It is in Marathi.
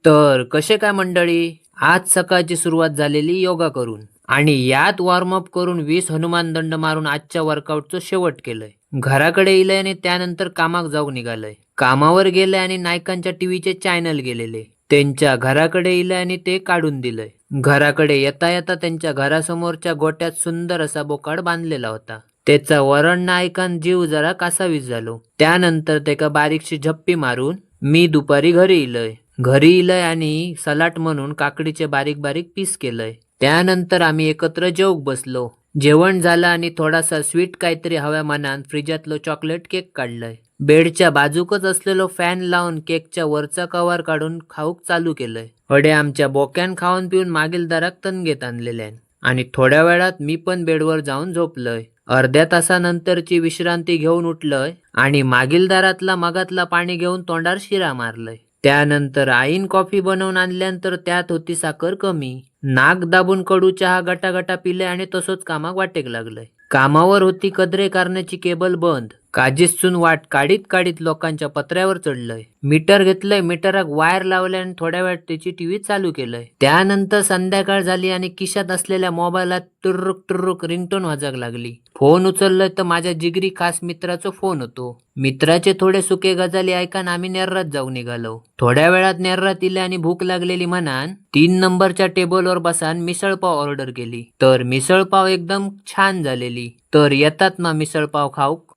तर कसे काय मंडळी, आज सकाळची सुरुवात झालेली योगा करून आणि यात वॉर्मअप करून 20 हनुमान दंड मारून आजच्या वर्कआउटचं शेवट केलंय. घराकडे इलंय आणि त्यानंतर कामाक जाऊ निघालय. कामावर गेलंय आणि नायकांच्या टीव्हीचे चॅनल गेलेले. त्यांच्या घराकडे इलंय आणि ते काढून दिलंय. घराकडे येता येता त्यांच्या घरासमोरच्या गोट्यात सुंदर असा बोकाड बांधलेला होता. त्याचा वरण ऐकून जीव जरा कासावीस झालो. त्यानंतर त्याका बारीकशी झप्पी मारून मी दुपारी घरी इलय आणि सलाड म्हणून काकडीचे बारीक बारीक पीस केलंय. त्यानंतर आम्ही एकत्र जेवूक बसलो. जेवण झालं आणि थोडासा स्वीट काहीतरी हव्या मनात फ्रीजातलं चॉकलेट केक काढलंय. बेडच्या बाजूकच असलेलो फॅन लावून केकच्या वरचा कव्हर काढून खाऊक चालू केलंय. हडे आमच्या बोक्यान खाऊन पिऊन मागील दाराक तणगेत आणलेल्यान आणि थोड्या वेळात मी पण बेडवर जाऊन झोपलोय. अर्ध्या तासानंतरची विश्रांती घेऊन उठलोय आणि मागील दारातला मगातला पाणी घेऊन तोंडार शिरा मारलंय. त्यानंतर आईन कॉफी बनवून आणल्यानंतर त्यात होती साखर कमी. नाक दाबून कडू चहा गटागटा पिले आणि तसंच कामाक वाटेक लागलंय. कामावर होती कदरे करण्याची केबल बंद. काजीसून वाट काढीत काढीत लोकांच्या पत्र्यावर चढलंय. मीटर घेतलंय, मीटराक वायर लावलंय आणि थोड्या वेळात त्याची टीव्ही चालू केलंय. त्यानंतर संध्याकाळ झाली आणि खिशात असलेल्या मोबाईलात टुर्रुक टुर्रुक रिंगटोन वाजाक लागली. फोन उचललोय तर माझ्या जिगरी खास मित्राचा फोन होतो. मित्राचे थोडे सुके गजाली ऐकान आम्ही नेर्रात जाऊ निघालो. थोड्या वेळात नेर्रात इले आणि भूक लागलेली म्हणान 3 नंबरच्या टेबलवर बसान मिसळपाव ऑर्डर केली. तर मिसळपाव एकदम छान झालेली. तर येतात ना मिसळपाव खाऊक.